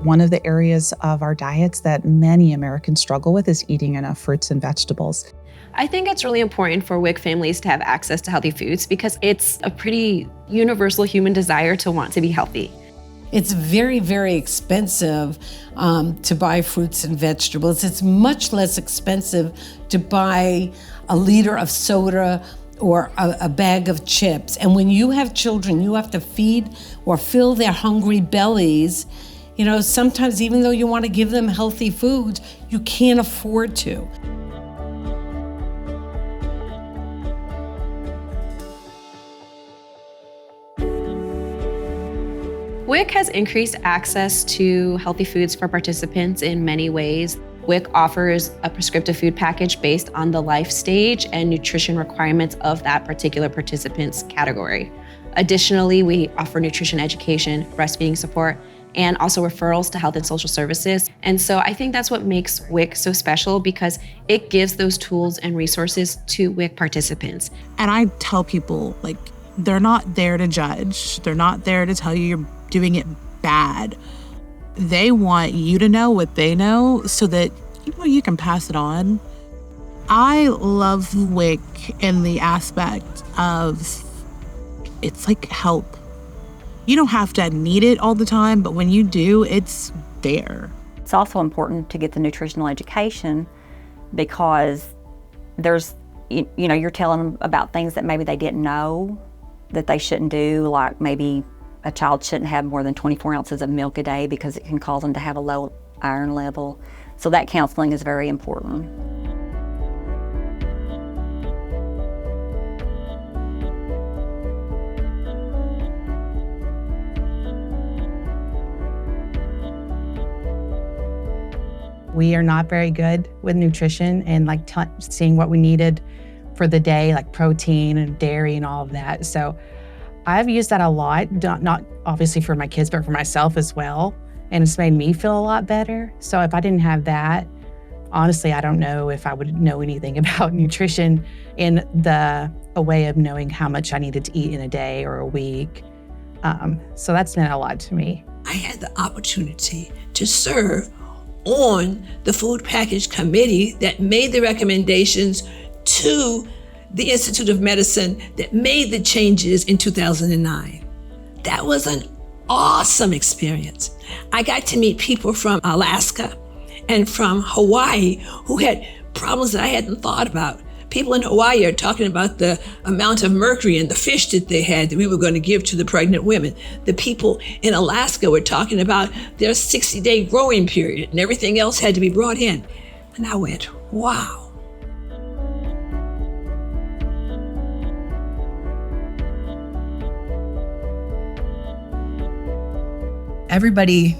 One of the areas of our diets that many Americans struggle with is eating enough fruits and vegetables. I think it's really important for WIC families to have access to healthy foods because it's a pretty universal human desire to want to be healthy. It's very, very expensive to buy fruits and vegetables. It's much less expensive to buy a liter of soda or a bag of chips. And when you have children, you have to feed or fill their hungry bellies. You know, sometimes even though you want to give them healthy foods, you can't afford to. WIC has increased access to healthy foods for participants in many ways. WIC offers a prescriptive food package based on the life stage and nutrition requirements of that particular participant's category. Additionally, we offer nutrition education, breastfeeding support, and also referrals to health and social services. And so I think that's what makes WIC so special because it gives those tools and resources to WIC participants. And I tell people, like, they're not there to judge. They're not there to tell you you're doing it bad. They want you to know what they know so that you can pass it on. I love WIC in the aspect of it's like help. You don't have to need it all the time, but when you do, it's there. It's also important to get the nutritional education because there's, you're telling them about things that maybe they didn't know that they shouldn't do, like maybe a child shouldn't have more than 24 ounces of milk a day because it can cause them to have a low iron level. So that counseling is very important. We are not very good with nutrition and seeing what we needed for the day, like protein and dairy and all of that. So I've used that a lot, not obviously for my kids, but for myself as well. And it's made me feel a lot better. So if I didn't have that, honestly, I don't know if I would know anything about nutrition in a way of knowing how much I needed to eat in a day or a week. So that's meant a lot to me. I had the opportunity to serve on the food package committee that made the recommendations to the Institute of Medicine that made the changes in 2009. That was an awesome experience. I got to meet people from Alaska and from Hawaii who had problems that I hadn't thought about. People in Hawaii are talking about the amount of mercury in the fish that they had that we were going to give to the pregnant women. The people in Alaska were talking about their 60-day growing period and everything else had to be brought in. And I went, wow. Everybody,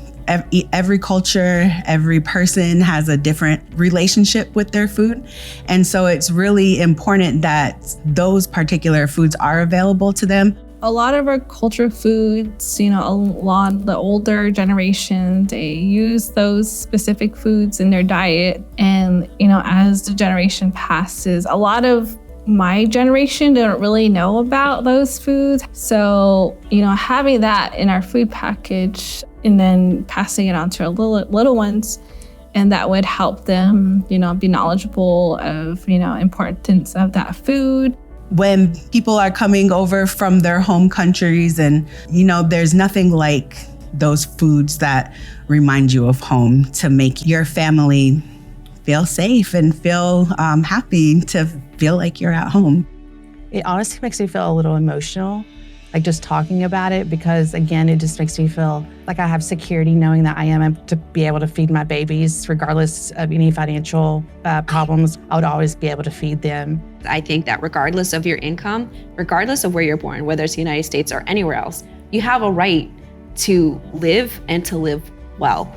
every culture, every person has a different relationship with their food. And so it's really important that those particular foods are available to them. A lot of our culture foods, a lot of the older generation, they use those specific foods in their diet. And, as the generation passes, a lot of my generation don't really know about those foods. So, having that in our food package and then passing it on to our little ones, and that would help them, be knowledgeable of, importance of that food. When people are coming over from their home countries and, there's nothing like those foods that remind you of home to make your family feel safe and feel happy to feel like you're at home. It honestly makes me feel a little emotional, like just talking about it, because again, it just makes me feel like I have security knowing that I am able to be able to feed my babies regardless of any financial problems. I would always be able to feed them. I think that regardless of your income, regardless of where you're born, whether it's the United States or anywhere else, you have a right to live and to live well.